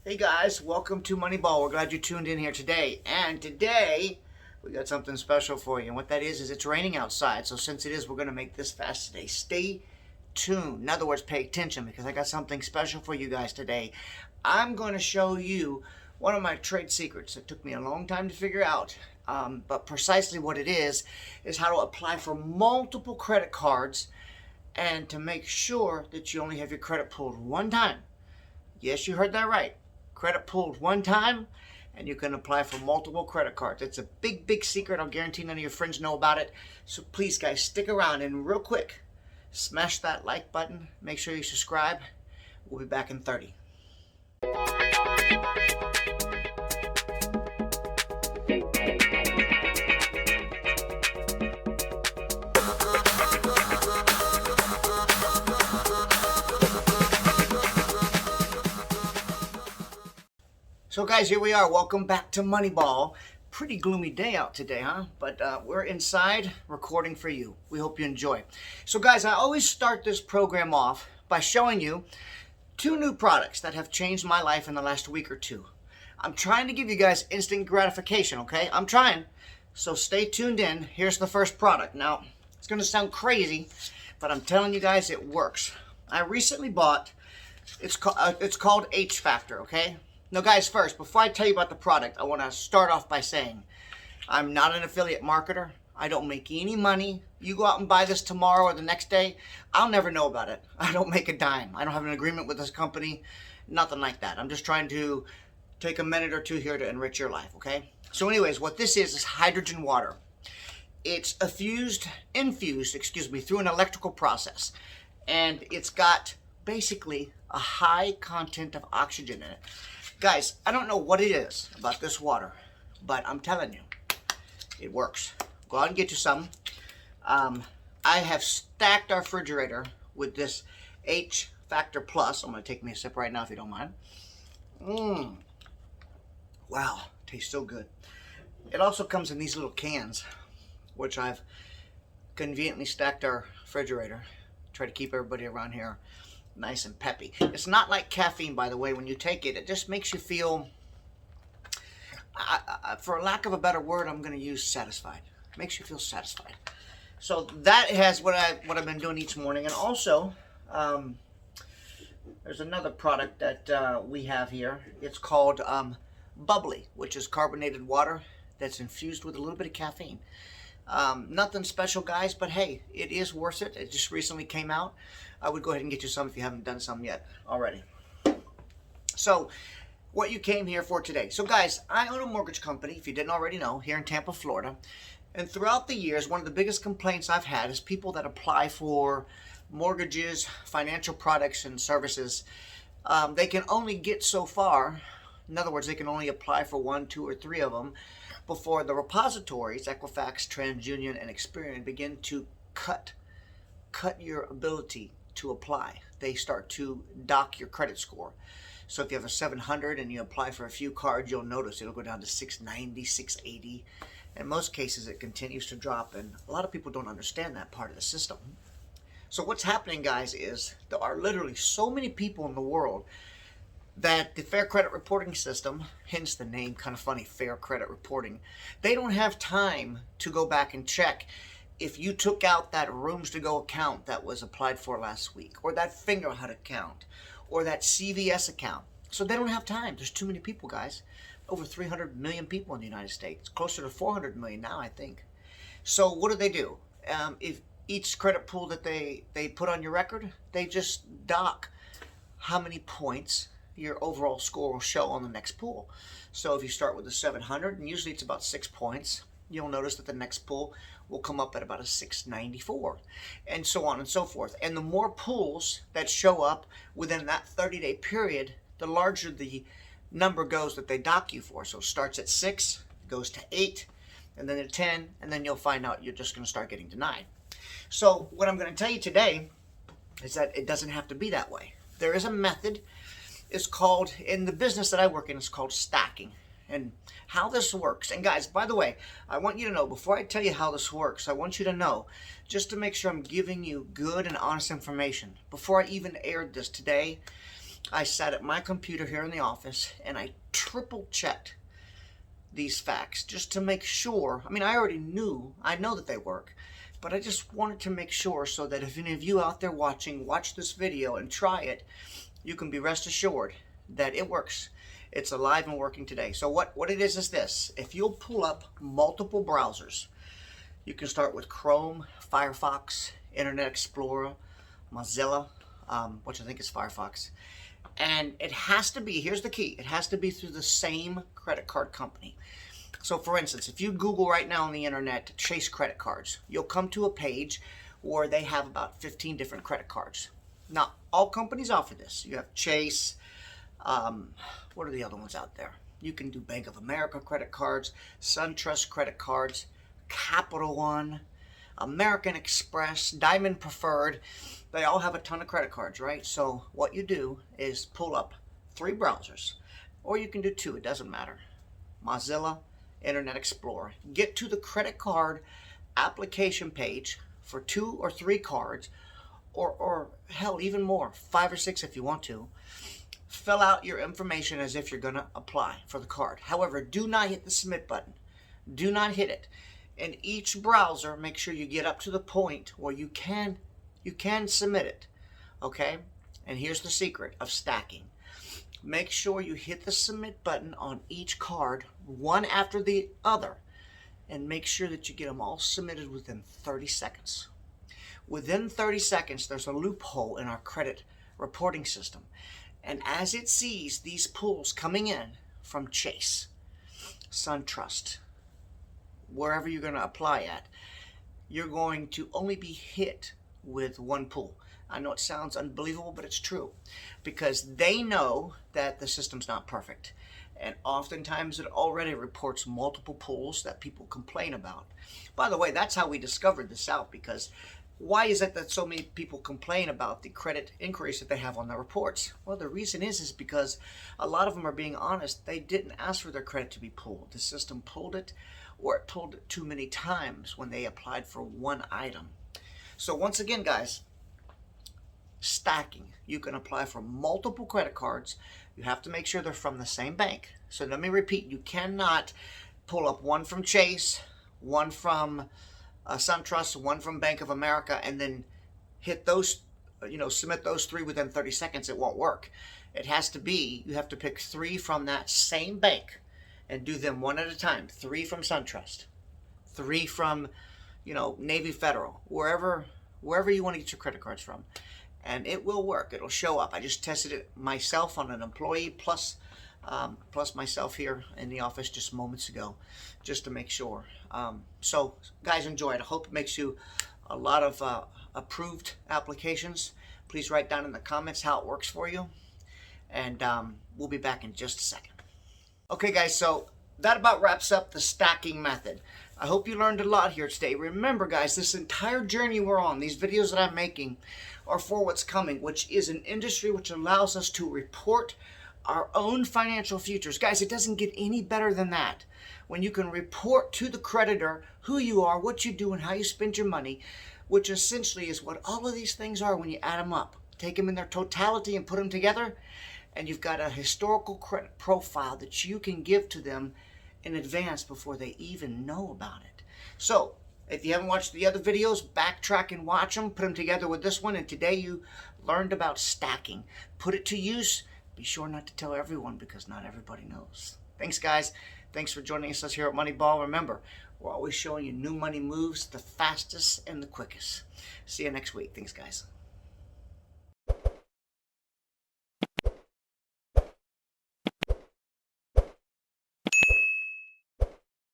Hey guys, welcome to Moneyball. We're glad you tuned in here today. And today, we got something special for you. And what that is it's raining outside. So since it is, we're going to make this fast today. Stay tuned. In other words, pay attention because I got something special for you guys today. I'm going to show you one of my trade secrets. It took me a long time to figure out. But precisely what it is how to apply for multiple credit cards and to make sure that you only have your credit pulled one time. Yes, you heard that right. Credit pulled one time and you can apply for multiple credit cards. It's a big secret. I'll guarantee none of your friends know about it. So please guys, stick around and real quick, smash that like button. Make sure you subscribe. We'll be back in 30. So guys, here we are. Welcome back to Moneyball. Pretty gloomy day out today, huh? But we're inside recording for you. We hope you enjoy. So guys, I always start this program off by showing you two new products that have changed my life in the last week or two. I'm trying to give you guys instant gratification, okay? I'm trying. So stay tuned in. Here's the first product. Now, it's going to sound crazy, but I'm telling you guys it works. I recently bought, it's called H Factor, okay? Now guys, first, before I tell you about the product, I want to start off by saying I'm not an affiliate marketer. I don't make any money. You go out and buy this tomorrow or the next day, I'll never know about it. I don't make a dime. I don't have an agreement with this company, nothing like that. I'm just trying to take a minute or two here to enrich your life, okay? So anyways, what this is hydrogen water. It's infused, through an electrical process. And it's got basically a high content of oxygen in it. Guys, I don't know what it is about this water, but I'm telling you, it works. Go out and get you some. I have stacked our refrigerator with this H Factor Plus. I'm going to take me a sip right now if you don't mind. Wow, tastes so good. It also comes in these little cans, which I've conveniently stacked our refrigerator. Try to keep everybody around here nice and peppy. It's not like caffeine, by the way. When you take it, it just makes you feel, for lack of a better word, I'm going to use satisfied. It makes you feel satisfied. So that has what I've been doing each morning. And also, there's another product that we have here. It's called Bubbly, which is carbonated water that's infused with a little bit of caffeine. Nothing special, guys, but hey, it is worth it. It just recently came out. I would go ahead and get you some if you haven't done some yet already. So, what you came here for today. So, guys, I own a mortgage company, if you didn't already know, here in Tampa, Florida. And throughout the years, one of the biggest complaints I've had is people that apply for mortgages, financial products, and services. They can only get so far. In other words, they can only apply for 1, 2, or 3 of them before the repositories, Equifax, TransUnion, and Experian, begin to cut your ability to apply. They start to dock your credit score. So if you have a 700 and you apply for a few cards, you'll notice it'll go down to 690, 680. In most cases, it continues to drop, and a lot of people don't understand that part of the system. So what's happening, guys, is there are literally so many people in the world that the Fair Credit Reporting System, hence the name, kind of funny, Fair Credit Reporting, they don't have time to go back and check if you took out that Rooms to Go account that was applied for last week, or that Fingerhut account, or that CVS account. So they don't have time. There's too many people, guys. Over 300 million people in the United States. Closer to 400 million now, I think. So what do? If each credit pool that they put on your record, they just dock how many points your overall score will show on the next pool. So if you start with a 700, and usually it's about 6 points, you'll notice that the next pool will come up at about a 694, and so on and so forth. And the more pools that show up within that 30-day period, the larger the number goes that they dock you for. So it starts at 6, goes to 8, and then to 10, and then you'll find out you're just going to start getting denied. So what I'm going to tell you today is that it doesn't have to be that way. There is a method. It's called, in the business that I work in, it's called stacking. And how this works. And guys, by the way, I want you to know, before I tell you how this works, I want you to know, just to make sure I'm giving you good and honest information. Before I even aired this today, I sat at my computer here in the office and I triple checked these facts just to make sure. I mean, I know that they work, but I just wanted to make sure so that if any of you out there watch this video and try it, you can be rest assured that it works. It's alive and working today. So what it is this. If you'll pull up multiple browsers, you can start with Chrome, Firefox, Internet Explorer, Mozilla, which I think is Firefox. And it has to be, here's the key, it has to be through the same credit card company. So for instance, if you Google right now on the internet, Chase credit cards, you'll come to a page where they have about 15 different credit cards. Now, all companies offer this. You have Chase, what are the other ones out there? You can do Bank of America credit cards, SunTrust credit cards, Capital One, American Express, Diamond Preferred. They all have a ton of credit cards, right? So what you do is pull up 3 browsers, or you can do 2, it doesn't matter. Mozilla, Internet Explorer. Get to the credit card application page for 2 or 3 cards, or hell, even more, 5 or 6 if you want to. Fill out your information as if you're going to apply for the card. However, do not hit the submit button. Do not hit it. In each browser, make sure you get up to the point where you can submit it, okay? And here's the secret of stacking. Make sure you hit the submit button on each card, one after the other, and make sure that you get them all submitted within 30 seconds. Within 30 seconds, there's a loophole in our credit reporting system. And as it sees these pulls coming in from Chase, SunTrust, wherever you're going to apply at, you're going to only be hit with 1 pull. I know it sounds unbelievable, but it's true, because they know that the system's not perfect, and oftentimes it already reports multiple pulls that people complain about. By the way, that's how we discovered this out, because why is it that so many people complain about the credit increase that they have on their reports? Well, the reason is because a lot of them are being honest. They didn't ask for their credit to be pulled. The system pulled it, or it pulled it too many times when they applied for one item. So once again, guys, stacking. You can apply for multiple credit cards. You have to make sure they're from the same bank. So let me repeat, you cannot pull up one from Chase, one from SunTrust, one from Bank of America, and then hit those, submit those 3 within 30 seconds. It won't work. It has to be, you have to pick 3 from that same bank and do them one at a time. 3 from SunTrust, 3 from, Navy Federal, wherever you want to get your credit cards from. And it will work. It'll show up. I just tested it myself on an employee plus myself here in the office just moments ago, just to make sure. So guys, enjoy it. I hope it makes you a lot of approved applications. Please write down in the comments how it works for you, and we'll be back in just a second. Okay guys, so that about wraps up the stacking method. I hope you learned a lot here today. Remember guys, this entire journey we're on, these videos that I'm making, are for what's coming, which is an industry which allows us to report our own financial futures. Guys, it doesn't get any better than that. When you can report to the creditor who you are, what you do, and how you spend your money, which essentially is what all of these things are when you add them up. Take them in their totality and put them together, and you've got a historical credit profile that you can give to them in advance before they even know about it. So, if you haven't watched the other videos, backtrack and watch them, put them together with this one, and today you learned about stacking. Put it to use. Be sure not to tell everyone, because not everybody knows. Thanks guys. Thanks for joining us here at Moneyball. Remember, we're always showing you new money moves, the fastest and the quickest. See you next week. Thanks guys.